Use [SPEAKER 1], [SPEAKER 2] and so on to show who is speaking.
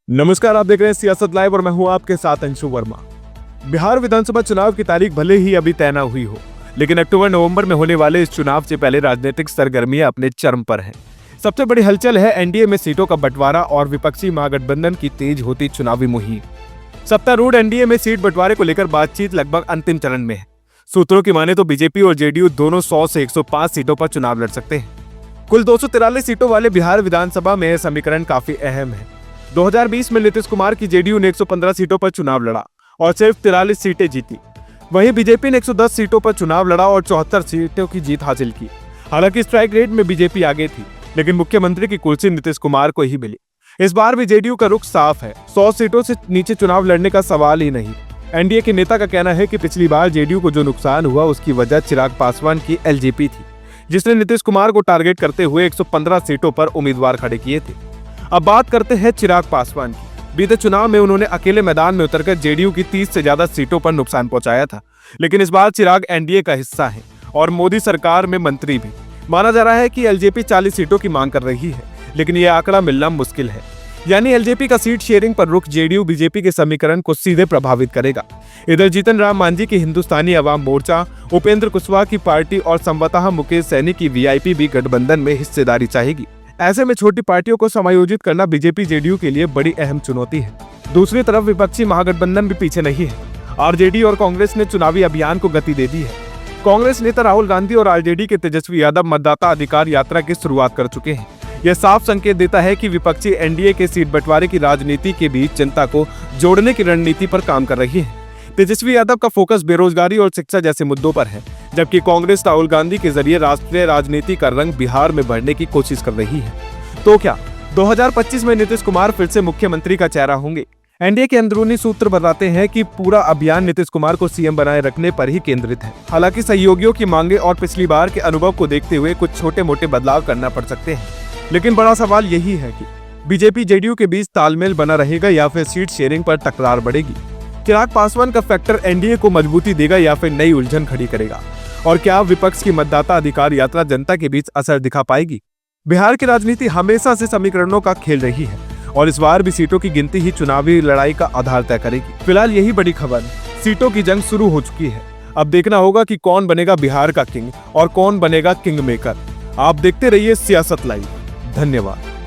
[SPEAKER 1] नमस्कार, आप देख रहे हैं सियासत लाइव और मैं हूं आपके साथ अंशु वर्मा। बिहार विधानसभा चुनाव की तारीख भले ही अभी तय न हुई हो, लेकिन अक्टूबर नवंबर में होने वाले इस चुनाव से पहले राजनीतिक सरगर्मियां अपने चरम पर हैं। सबसे बड़ी हलचल है एनडीए में सीटों का बंटवारा और विपक्षी महागठबंधन की तेज होती चुनावी मुहिम। सत्तारूढ़ एनडीए में सीट बंटवारे को लेकर बातचीत लगभग अंतिम चरण में है। सूत्रों की माने तो बीजेपी और जेडीयू दोनों 100 से 105 सीटों पर चुनाव लड़ सकते हैं। कुल 243 सीटों वाले बिहार विधानसभा में समीकरण काफी अहम है। 2020 में नीतीश कुमार की जेडीयू ने 115 सीटों पर चुनाव लड़ा और सिर्फ 43 सीटें जीती। वहीं बीजेपी ने 110 सीटों पर चुनाव लड़ा और 74 सीटों की जीत हासिल की। हालांकि स्ट्राइक रेट में बीजेपी आगे थी, लेकिन मुख्यमंत्री की कुर्सी नीतीश कुमार को ही मिली। इस बार भी जेडीयू का रुख साफ है, 100 सीटों से नीचे चुनाव लड़ने का सवाल ही नहीं। एनडीए के नेता का कहना है कि पिछली बार जेडीयू को जो नुकसान हुआ उसकी वजह चिराग पासवान की एलजेपी थी, जिसने नीतीश कुमार को टारगेट करते हुए 115 सीटों पर उम्मीदवार खड़े किए थे। अब बात करते हैं चिराग पासवान की। बीते चुनाव में उन्होंने अकेले मैदान में उतरकर जेडीयू की 30 से ज्यादा सीटों पर नुकसान पहुंचाया था, लेकिन इस बार चिराग एनडीए का हिस्सा है और मोदी सरकार में मंत्री भी। माना जा रहा है कि एलजेपी 40 सीटों की मांग कर रही है, लेकिन यह आंकड़ा मिलना मुश्किल है। यानी एलजेपी का सीट शेयरिंग पर रुख जेडीयू बीजेपी के समीकरण को सीधे प्रभावित करेगा। इधर जीतन राम मांझी की हिंदुस्तानी अवाम मोर्चा, उपेंद्र कुशवाहा की पार्टी और संवतः मुकेश सैनी की वीआईपी भी गठबंधन में हिस्सेदारी चाहेगी। ऐसे में छोटी पार्टियों को समायोजित करना बीजेपी जेडीयू के लिए बड़ी अहम चुनौती है। दूसरी तरफ विपक्षी महागठबंधन भी पीछे नहीं है। आरजेडी और कांग्रेस ने चुनावी अभियान को गति दे दी है। कांग्रेस नेता राहुल गांधी और आरजेडी के तेजस्वी यादव मतदाता अधिकार यात्रा की शुरुआत कर चुके हैं। यह साफ संकेत देता है कि विपक्षी एनडीए के सीट बंटवारे की राजनीति के बीच जनता को जोड़ने की रणनीति पर काम कर रही है। तेजस्वी यादव का फोकस बेरोजगारी और शिक्षा जैसे मुद्दों पर है, जबकि कांग्रेस राहुल गांधी के जरिए राष्ट्रीय राजनीति का रंग बिहार में भरने की कोशिश कर रही है। तो क्या 2025 में नीतीश कुमार फिर से मुख्यमंत्री का चेहरा होंगे? एनडीए के अंदरूनी सूत्र बताते हैं कि पूरा अभियान नीतीश कुमार को सीएम बनाए रखने पर ही केंद्रित है। हालांकि सहयोगियों की मांगे और पिछली बार के अनुभव को देखते हुए कुछ छोटे मोटे बदलाव करना पड़ सकते हैं, लेकिन बड़ा सवाल यही है कि बीजेपी जेडीयू के बीच तालमेल बना रहेगा या फिर सीट शेयरिंग पर तकरार बढ़ेगी। चिराग पासवान का फैक्टर एनडीए को मजबूती देगा या फिर नई उलझन खड़ी करेगा? और क्या विपक्ष की मतदाता अधिकार यात्रा जनता के बीच असर दिखा पाएगी? बिहार की राजनीति हमेशा से समीकरणों का खेल रही है और इस बार भी सीटों की गिनती ही चुनावी लड़ाई का आधार तय करेगी। फिलहाल यही बड़ी खबर, सीटों की जंग शुरू हो चुकी है। अब देखना होगा कि कौन बनेगा बिहार का किंग और कौन बनेगा किंग मेकर। आप देखते रहिए सियासत लाइव। धन्यवाद।